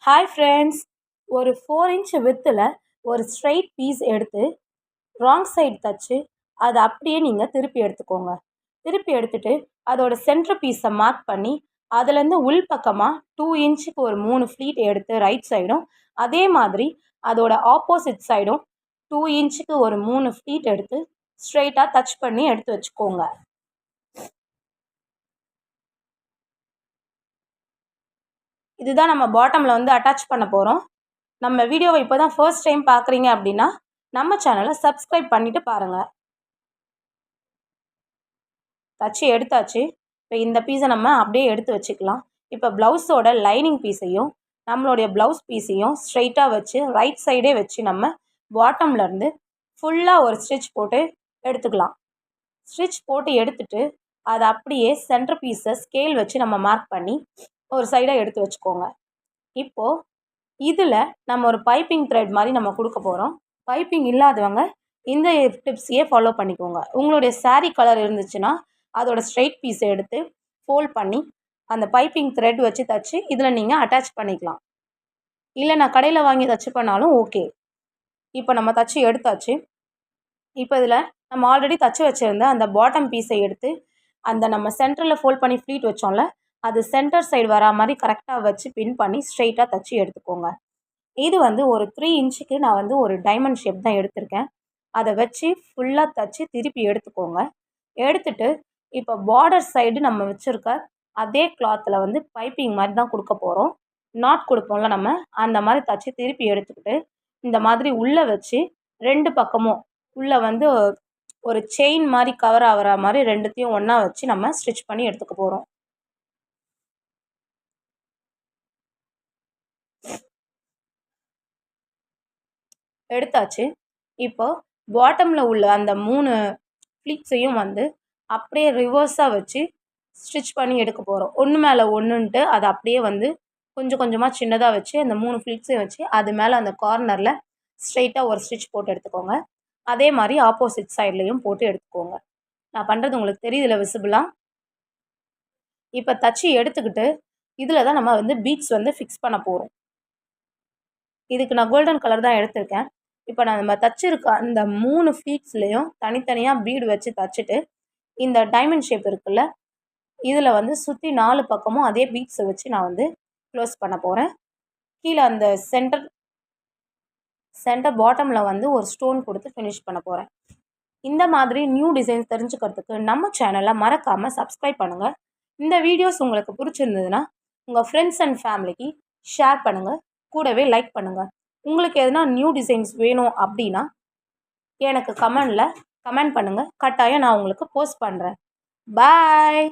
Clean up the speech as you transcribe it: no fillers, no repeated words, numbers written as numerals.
Hi friends, ஒரு 4 inch வித்தில் ஒரு straight piece எடுத்து ராங் சைடு தச்சு அதை அப்படியே நீங்கள் திருப்பி எடுத்துக்கோங்க. திருப்பி எடுத்துட்டு அதோட சென்டர் பீஸை மார்க் பண்ணி அதுலேருந்து உள் பக்கமாக 2 இன்ச்சுக்கு ஒரு 3 ஃப்ளீட் எடுத்து ரைட் சைடும், அதே மாதிரி அதோட ஆப்போசிட் சைடும் 2 இன்ச்சுக்கு ஒரு 3 ஃப்ளீட் எடுத்து ஸ்ட்ரைட்டாக டச் பண்ணி எடுத்து வச்சுக்கோங்க. இதுதான் நம்ம பாட்டமில் வந்து அட்டாச் பண்ண போகிறோம். நம்ம வீடியோவை இப்போ தான் ஃபர்ஸ்ட் டைம் பார்க்குறீங்க அப்படின்னா நம்ம சேனலை சப்ஸ்கிரைப் பண்ணிவிட்டு பாருங்கள். தச்சு எடுத்தாச்சு. இப்போ இந்த பீஸை நம்ம அப்படியே எடுத்து வச்சுக்கலாம். இப்போ ப்ளவுஸோட லைனிங் பீஸையும் நம்மளுடைய ப்ளவுஸ் பீஸையும் ஸ்ட்ரைட்டாக வச்சு ரைட் சைடே வச்சு நம்ம பாட்டம்லேருந்து ஃபுல்லாக ஒரு ஸ்டிச் போட்டு எடுத்துக்கலாம். ஸ்டிச் போட்டு எடுத்துட்டு அதை அப்படியே சென்டர் பீஸை ஸ்கேல் வச்சு நம்ம மார்க் பண்ணி ஒரு சைடாக எடுத்து வச்சுக்கோங்க. இப்போது இதில் நம்ம ஒரு பைப்பிங் த்ரெட் மாதிரி நம்ம கொடுக்க போகிறோம். பைப்பிங் இல்லாதவங்க இந்த டிப்ஸையே ஃபாலோ பண்ணிக்கோங்க. உங்களுடைய saree கலர் இருந்துச்சுன்னா அதோட ஸ்ட்ரைட் பீஸை எடுத்து ஃபோல்ட் பண்ணி அந்த பைப்பிங் த்ரெட் வச்சு தச்சு இதில் நீங்கள் அட்டாச் பண்ணிக்கலாம். இல்லை நான் கடையில் வாங்கி தச்சு பண்ணாலும் ஓகே. இப்போ நம்ம தச்சு எடுத்தாச்சு. இப்போ இதில் நம்ம ஆல்ரெடி தச்சு வச்சுருந்த அந்த பாட்டம் பீஸை எடுத்து அந்த நம்ம சென்டரில் ஃபோல்ட் பண்ணி ஃப்ளீட் வச்சோம்ல, அது சென்டர் சைடு வரா மாதிரி கரெக்டாக வச்சு பின் பண்ணி ஸ்ட்ரெயிட்டாக தச்சு எடுத்துக்கோங்க. இது வந்து ஒரு 3 இன்ச்சுக்கு நான் வந்து ஒரு டைமண்ட் ஷேப் தான் எடுத்திருக்கேன். அதை வச்சு ஃபுல்லாக தச்சு திருப்பி எடுத்துக்கோங்க. எடுத்துட்டு இப்போ பார்டர் சைடு நம்ம வச்சுருக்க அதே கிளாத்தில் வந்து பைப்பிங் மாதிரி தான் கொடுக்க போகிறோம். நாட் கொடுப்போம்ல நம்ம, அந்த மாதிரி தச்சு திருப்பி எடுத்துக்கிட்டு இந்த மாதிரி உள்ளே வச்சு 2 பக்கமும் உள்ளே வந்து ஒரு செயின் மாதிரி கவர் ஆகிற மாதிரி ரெண்டுத்தையும் ஒன்றா வச்சு நம்ம ஸ்டிச் பண்ணி எடுத்துக்க போகிறோம். எடுத்தாச்சு. இப்போ பாட்டமில் உள்ள அந்த 3 ஃப்ளீட்ஸையும் வந்து அப்படியே ரிவர்ஸாக வச்சு ஸ்டிச் பண்ணி எடுக்க போகிறோம். ஒன்று மேலே ஒன்றுன்ட்டு அதை அப்படியே வந்து கொஞ்சம் கொஞ்சமாக சின்னதாக வச்சு அந்த 3 ஃப்ளீட்ஸையும் வச்சு அது மேலே அந்த கார்னரில் ஸ்ட்ரெயிட்டாக ஒரு ஸ்டிச் போட்டு எடுத்துக்கோங்க. அதே மாதிரி ஆப்போசிட் சைட்லேயும் போட்டு எடுத்துக்கோங்க. நான் பண்ணுறது உங்களுக்கு தெரியுதுல விசிபிளாக. இப்போ தச்சு எடுத்துக்கிட்டு இதில் தான் நம்ம வந்து பீட்ஸ் வந்து ஃபிக்ஸ் பண்ண போகிறோம். இதுக்கு நான் கோல்டன் கலர் தான் எடுத்திருக்கேன். இப்போ நம்ம தச்சுருக்க அந்த 3 ஃப்ளீட்ஸ்லேயும் தனித்தனியாக பீடு வச்சு தச்சுட்டு இந்த டைமண்ட் ஷேப் இருக்குல்ல, இதில் வந்து சுற்றி 4 பக்கமும் அதே பீட்ஸை வச்சு நான் வந்து க்ளோஸ் பண்ண போகிறேன். கீழே அந்த சென்டர் பாட்டமில் வந்து ஒரு ஸ்டோன் கொடுத்து ஃபினிஷ் பண்ண போகிறேன். இந்த மாதிரி நியூ டிசைன்ஸ் தெரிஞ்சுக்கிறதுக்கு நம்ம சேனலை மறக்காமல் சப்ஸ்கிரைப் பண்ணுங்கள். இந்த வீடியோஸ் உங்களுக்கு பிடிச்சிருந்ததுன்னா உங்கள் ஃப்ரெண்ட்ஸ் அண்ட் ஃபேமிலிக்கு ஷேர் பண்ணுங்கள். கூடவே லைக் பண்ணுங்கள். உங்களுக்கு எதுனா நியூ டிசைன்ஸ் வேணும் அப்படின்னா எனக்கு கமெண்ட் பண்ணுங்கள். கட்டாயம் நான் உங்களுக்கு போஸ்ட் பண்ணுறேன். பாய்.